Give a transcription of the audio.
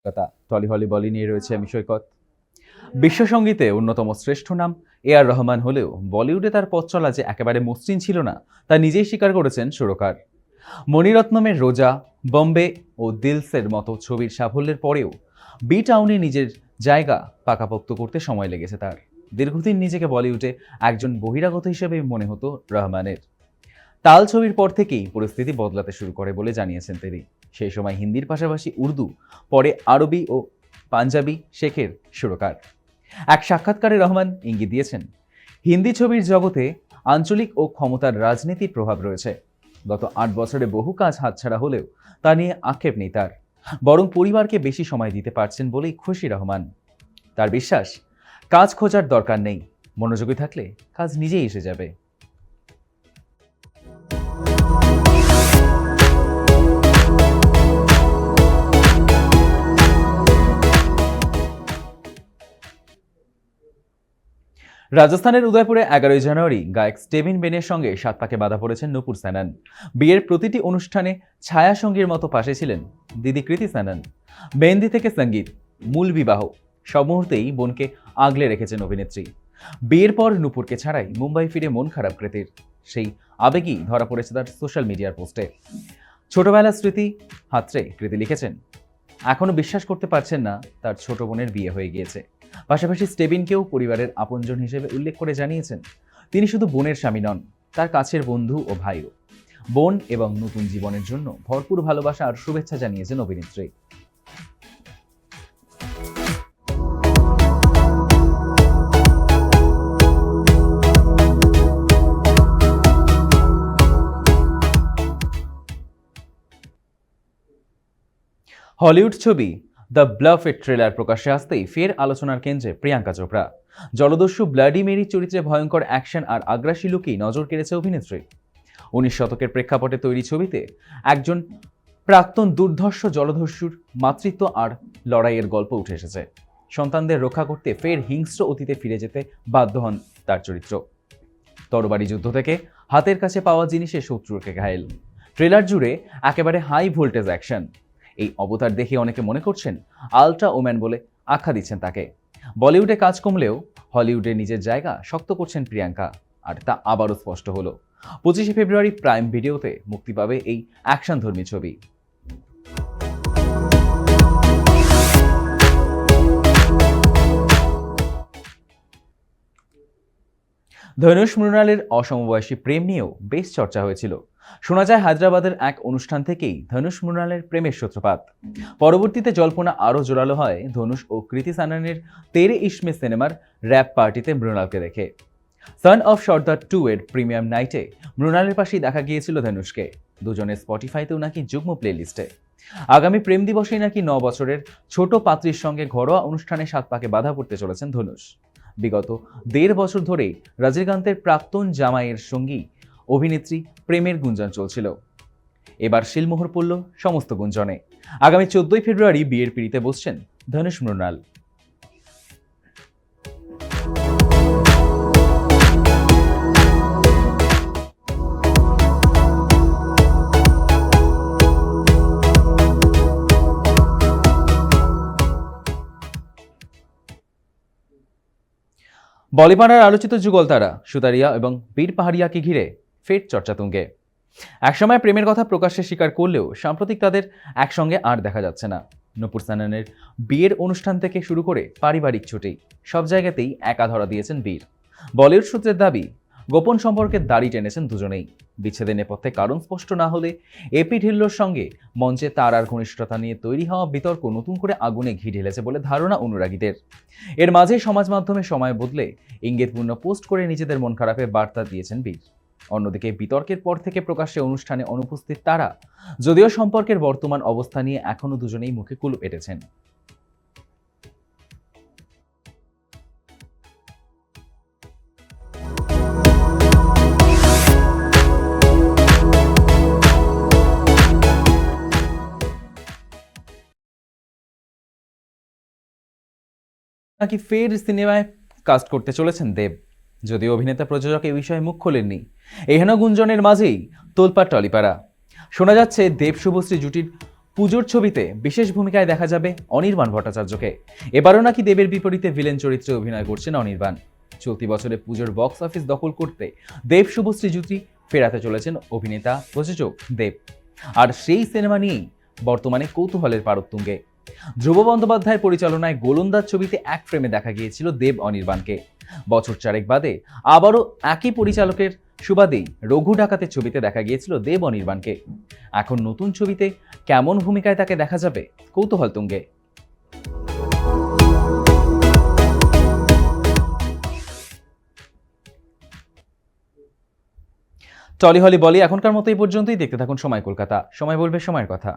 কথা টলি হলি বলি নিয়ে রয়েছে আমি সৈকত। বিশ্বসঙ্গীতে অন্যতম শ্রেষ্ঠ নাম এ.আর রহমান হলেও বলিউডে তার পথ চলা যে একেবারে মসৃণ ছিল না তা নিজেই স্বীকার করেছেন সুরকার। মণিরত্নমের রোজা, বম্বে ও দিলসের মতো ছবির সাফল্যের পরেও বি টাউনে নিজের জায়গা পাকাপোক্ত করতে সময় লেগেছে তার। দীর্ঘদিন নিজেকে বলিউডে একজন বহিরাগত হিসেবে মনে হতো রহমানের। তাল ছবির পর থেকেই পরিস্থিতি বদলাতে শুরু করে বলে জানিয়েছেন তিনি। সেই সময় হিন্দির পাশাপাশি উর্দু, পরে আরবি ও পাঞ্জাবি শেখের সুরকার। এক সাক্ষাৎকারে রহমান ইঙ্গিত দিয়েছেন, হিন্দি ছবির জগতে আঞ্চলিক ও ক্ষমতার রাজনীতির প্রভাব রয়েছে। গত ৮ বছরে বহু কাজ হাতছাড়া হলেও তা নিয়ে আক্ষেপ নেই তার, বরং পরিবারকে বেশি সময় দিতে পারছেন বলেই খুশি রহমান। তার বিশ্বাস, কাজ খোঁজার দরকার নেই, মনোযোগী থাকলে কাজ নিজেই এসে যাবে। রাজস্থানের উদয়পুরে ১১ জানুয়ারি গায়ক স্টেভিন বেনের সঙ্গে সাত পাকে বাধা পড়েছেন নূপুর সেনান। বিয়ের প্রতিটি অনুষ্ঠানে ছায়া সঙ্গীর মতো পাশে ছিলেন দিদি কৃতি সেনান। মেহেন্দি থেকে সঙ্গীত, মূল বিবাহ, সব মুহূর্তেই বোনকে আগলে রেখেছেন অভিনেত্রী। বিয়ের পর নূপুরকে ছাড়াই মুম্বাই ফিরে মন খারাপ কৃতির। সেই আবেগই ধরা পড়েছে তার সোশ্যাল মিডিয়ার পোস্টে। ছোটবেলার স্মৃতি হাতড়ে কৃতি লিখেছেন, এখনো বিশ্বাস করতে পারছেন না তার ছোট বোনের বিয়ে হয়ে গিয়েছে। পাশাপাশি স্টেভিনকেও পরিবারের আপনজন হিসেবে উল্লেখ করে জানিয়েছেন, তিনি শুধু বোনের স্বামী নন, তার কাছের বন্ধু ও ভাইও। বোন এবং নতুন জীবনের জন্য ভরপুর ভালোবাসা আর শুভেচ্ছা জানিয়েছেন অভিনেত্রী। হলিউড ছবি দ্য ব্লাফের ট্রেলার প্রকাশ্যে আসতেই ফের আলোচনার কেন্দ্রে প্রিয়াঙ্কা চোপড়া। জলদস্যু ব্লাডি মেরি চরিত্রে ভয়ঙ্কর অ্যাকশন আর আগ্রাসী লুকেই নজর কেড়েছে অভিনেত্রী। ১৯ শতকের প্রেক্ষাপটে তৈরি ছবিতে একজন প্রাক্তন দুর্ধর্ষ জলদস্যুর মাতৃত্ব আর লড়াইয়ের গল্প উঠে এসেছে। সন্তানদের রক্ষা করতে ফের হিংস্র অতীতে ফিরে যেতে বাধ্য হন তার চরিত্র। তরবারি যুদ্ধ থেকে হাতের কাছে পাওয়া জিনিসে শত্রুকে ঘায়েল। ট্রেলার জুড়ে একেবারে হাই ভোল্টেজ অ্যাকশন। এই অবতার দেখে অনেকে মনে করছেন আলট্রা ওম্যান বলে আখ্যা দিচ্ছেন তাকে। বলিউডে কাজ কমলেও হলিউডে নিজের জায়গা শক্ত করছেন প্রিয়াঙ্কা, আর তা আবারও স্পষ্ট হলো ২৫ ফেব্রুয়ারি প্রাইম ভিডিওতে মুক্তি পাবে এই অ্যাকশনধর্মী ছবি। ধনুষ মৃণালের অসমবয়সী প্রেম নিয়েও বেশ চর্চা হয়েছিল। শোনা যায় হায়দ্রাবাদের এক অনুষ্ঠান থেকেই ধনুষ মৃণালের প্রেমের সূত্রপাত। পরবর্তীতে জল্পনা আরও জোরালো হয় ধনুষ ও কৃতি সানানের তেরে ইশমে সিনেমার র্যাপ পার্টিতে মৃণালকে দেখে। সন অফ সর্দার 2 এর প্রিমিয়াম নাইটে মৃণালের পাশেই দেখা গিয়েছিল ধনুষকে। দুজনের স্পটিফাইতেও নাকি যুগ্ম প্লেলিস্টে। আগামী প্রেম দিবসেই নাকি ৯ বছরের ছোট পাত্রীর সঙ্গে ঘরোয়া অনুষ্ঠানে সাত পাকে বাধা পড়তে চলেছেন ধনুষ। বিগত ১.৫ বছর ধরেই রজনীকান্তের প্রাক্তন জামাইয়ের সঙ্গী অভিনেত্রী প্রেমের গুঞ্জন চলছিল। এবার শিলমোহর পড়ল সমস্ত গুঞ্জনে। আগামী ১৪ ফেব্রুয়ারি বিয়ের পিঁড়িতে বসছেন ধনুষ মৃণাল। বলিপাড়ার আলোচিত যুগল তারা সুতারিয়া এবং বীর পাহাড়িয়াকে ঘিরে ফের চর্চা তুঙ্গে। একসময় প্রেমের কথা প্রকাশ্যে স্বীকার করলেও সাম্প্রতিক তাদের একসঙ্গে আর দেখা যাচ্ছে না। নূপুর সানানের বিয়ের অনুষ্ঠান থেকে শুরু করে পারিবারিক ছুটি, সব জায়গাতেই একা ধরা দিয়েছেন বীর। বলিউড সূত্রের দাবি, গোপন সম্পর্কের দাড়ি টেনেছেন দুজনেই। বিচ্ছেদের নেপথ্যে কারণ স্পষ্ট না হলে এপি ঢিল্লোর সঙ্গে মঞ্চে তার আর ঘনিষ্ঠতা নিয়ে তৈরি হওয়া বিতর্ক নতুন করে আগুনে ঘি ঢেলেছে বলে ধারণা অনুরাগীদের। এর মাঝে সমাজ মাধ্যমে সময় বদলে ইঙ্গিতপূর্ণ পোস্ট করে নিজেদের মন খারাপের বার্তা দিয়েছেন বীর। অন্যদিকে বিতর্কের পর থেকে প্রকাশ্যে অনুষ্ঠানে অনুপস্থিত তারা, যদিও সম্পর্কের বর্তমান অবস্থা নিয়ে এখনো দুজনেই মুখে কুলুপ এঁটেছেন। নাকি ফের সিনেমায় কাস্ট করতে চলেছেন দেব, যদিও অভিনেতা প্রযোজক এ বিষয়ে মুখ খোলেননি। এহেন গুঞ্জনের মাঝেই তোলপাড় টলিপাড়া। শোনা যাচ্ছে দেব শুভশ্রী জুটির পুজোর ছবিতে বিশেষ ভূমিকায় দেখা যাবে অনির্বাণ ভট্টাচার্যকে। এবারও নাকি দেবের বিপরীতে ভিলেন চরিত্রে অভিনয় করছেন অনির্বাণ। চলতি বছরে পুজোর বক্স অফিস দখল করতে দেব শুভশ্রী জুটি ফেরাতে চলেছেন অভিনেতা প্রযোজক দেব। আর সেই সিনেমা নিয়েই বর্তমানে কৌতূহলের পারদ তুঙ্গে। ধ্রুব বন্দ্যোপাধ্যায়ের পরিচালনায় গোলন্দাজ ছবিতে এক ফ্রেমে দেখা গিয়েছিল দেব অনির্বাণকে। বছর চারেক বাদে আবারও একই পরিচালকের সুবাদেই রঘু ডাকাতের ছবিতে দেখা গিয়েছিল দেব অনির্বাণকে। এখন নতুন ছবিতে কেমন ভূমিকায় তাকে দেখা যাবে কৌতূহল তুঙ্গে। টলি হলি বলি এখনকার মতো এই পর্যন্তই। দেখতে থাকুন সময় কলকাতা। সময় বলবে সময়ের কথা।